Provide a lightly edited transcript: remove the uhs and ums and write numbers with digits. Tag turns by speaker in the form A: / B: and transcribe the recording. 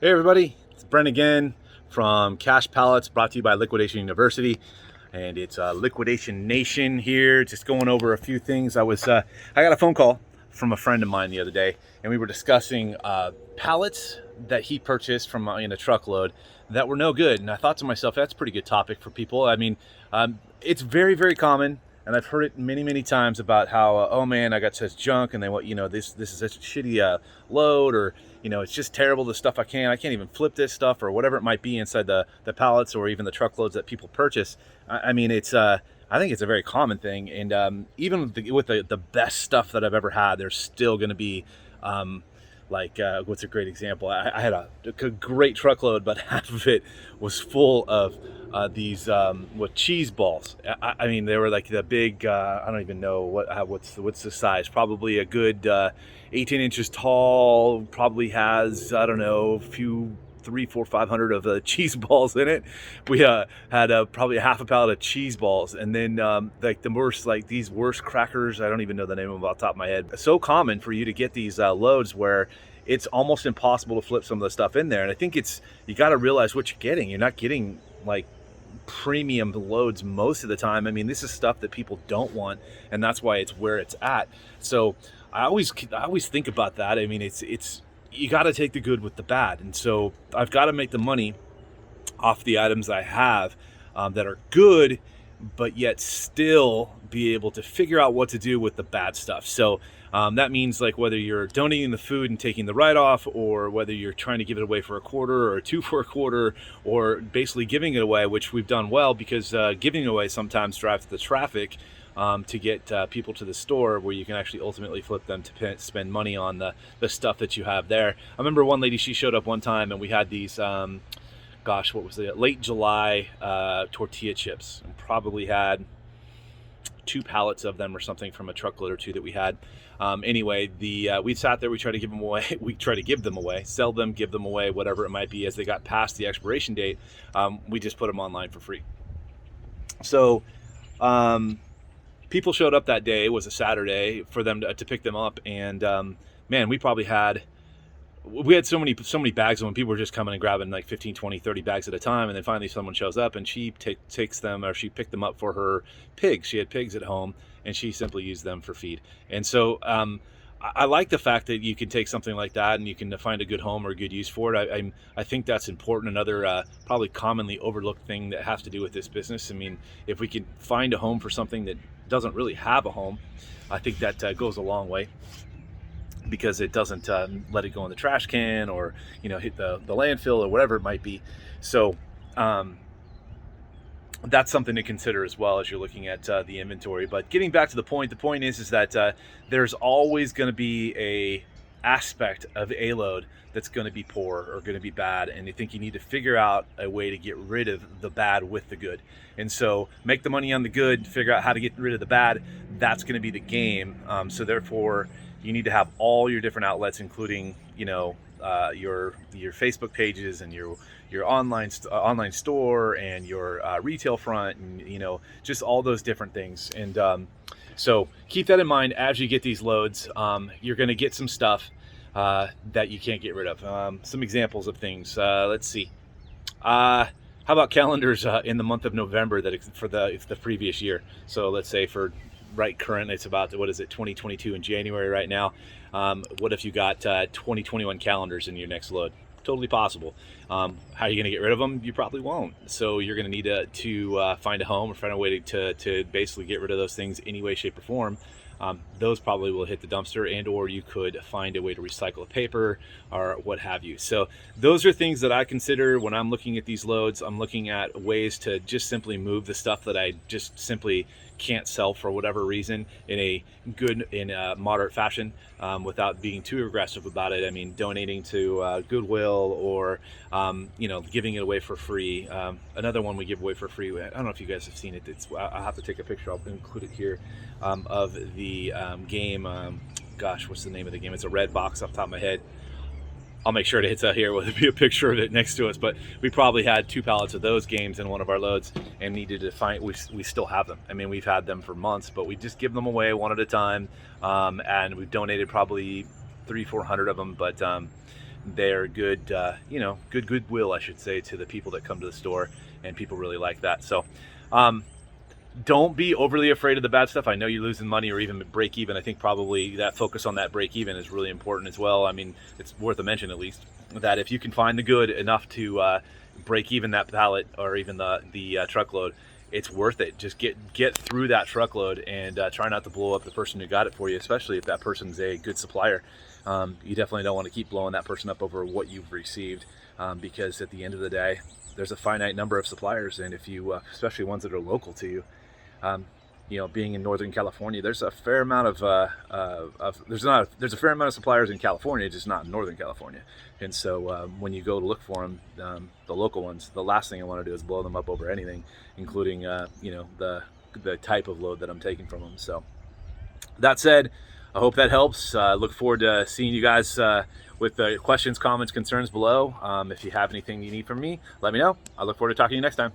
A: Hey everybody, it's Brent again from Cash Pallets, brought to you by Liquidation University, and it's Liquidation Nation here. Just going over a few things. I got a phone call from a friend of mine the other day, and we were discussing pallets that he purchased from in a truckload that were no good. And I thought to myself, that's a pretty good topic for people. I mean, it's very, very common. And I've heard it many, many times about how, oh man, I got such junk, and they want, this is such a shitty load, or it's just terrible. The stuff I can't even flip this stuff, or whatever it might be inside the pallets or even the truckloads that people purchase. I mean, it's I think it's a very common thing, and even with the best stuff that I've ever had, there's still going to be what's a great example? I had a great truckload, but half of it was full of these cheese balls. I mean, they were like the big. I don't even know what's the size. Probably a good 18 inches tall. Probably has, I don't know, a few 300, 400, 500 of cheese balls in it. We had probably half a pallet of cheese balls, and then these worst crackers. I don't even know the name of them off the top of my head. It's so common for you to get these loads where it's almost impossible to flip some of the stuff in there. And I think you got to realize what you're getting. You're not getting like premium loads most of the time. I mean, this is stuff that people don't want, and that's why it's where it's at. So I always think about that. I mean, it's you got to take the good with the bad, and so I've got to make the money off the items I have that are good, but yet still be able to figure out what to do with the bad stuff. So that means like whether you're donating the food and taking the write-off, or whether you're trying to give it away for a quarter or two for a quarter, or basically giving it away, which we've done well, because giving away sometimes drives the traffic to get people to the store where you can actually ultimately flip them to spend money on the stuff that you have there. I remember one lady, she showed up one time, and we had these what was it, late July tortilla chips, and probably had 2 pallets of them or something from a truckload or 2 that we had. Anyway, we sat there, we tried to give them away, sell them, give them away, whatever it might be. As they got past the expiration date, we just put them online for free. So people showed up that day. It was a Saturday for them to pick them up, and man, we had so many bags of them. People were just coming and grabbing like 15, 20, 30 bags at a time. And then finally someone shows up, and she takes them, or she picked them up for her pigs. She had pigs at home, and she simply used them for feed. And so I like the fact that you can take something like that and you can find a good home or a good use for it. I think that's important. Another probably commonly overlooked thing that has to do with this business. I mean, if we can find a home for something that doesn't really have a home, I think that goes a long way, because it doesn't let it go in the trash can, or hit the landfill, or whatever it might be. So that's something to consider as well as you're looking at the inventory. But getting back to the point is that there's always going to be a aspect of a load that's going to be poor or going to be bad, and I think you need to figure out a way to get rid of the bad with the good. And so make the money on the good, figure out how to get rid of the bad. That's going to be the game. So therefore, you need to have all your different outlets, including your Facebook pages, and your online store, and your retail front, and just all those different things. And so keep that in mind as you get these loads. You're going to get some stuff that you can't get rid of. Some examples of things. Let's see. How about calendars in the month of November for the previous year? So let's say for right current, it's about, 2022 in January right now. What if you got 2021 calendars in your next load? Totally possible. How are you going to get rid of them? You probably won't. So you're going to need to find a home, or find a way to basically get rid of those things any way, shape, or form. Those probably will hit the dumpster, and or you could find a way to recycle the paper or what have you. So those are things that I consider when I'm looking at these loads. I'm looking at ways to just simply move the stuff that I just simply can't sell for whatever reason in a moderate fashion, without being too aggressive about it. I mean, donating to Goodwill, or giving it away for free. Another one we give away for free, I don't know if you guys have seen it. I'll have to take a picture. I'll include it here, of the game. What's the name of the game? It's a red box off the top of my head. I'll make sure to hit that here with be a picture of it next to us. But we probably had 2 pallets of those games in one of our loads, and needed to find. We still have them. I mean, we've had them for months, but we just give them away one at a time. And we've donated probably 300-400 of them. But their good, good goodwill, I should say, to the people that come to the store, and people really like that. So don't be overly afraid of the bad stuff. I know you're losing money or even break even. I think probably that focus on that break even is really important as well. I mean, it's worth a mention at least that if you can find the good enough to break even that pallet or even the truckload, it's worth it. Just get through that truckload and try not to blow up the person who got it for you, especially if that person's a good supplier. You definitely don't want to keep blowing that person up over what you've received, because at the end of the day, there's a finite number of suppliers, and if you, especially ones that are local to you, being in Northern California, there's a fair amount of there's a fair amount of suppliers in California, just not in Northern California. And so when you go to look for them, the local ones, the last thing I want to do is blow them up over anything, including the type of load that I'm taking from them. So that said, I hope that helps. Look forward to seeing you guys with questions, comments, concerns below. If you have anything you need from me, let me know. I look forward to talking to you next time.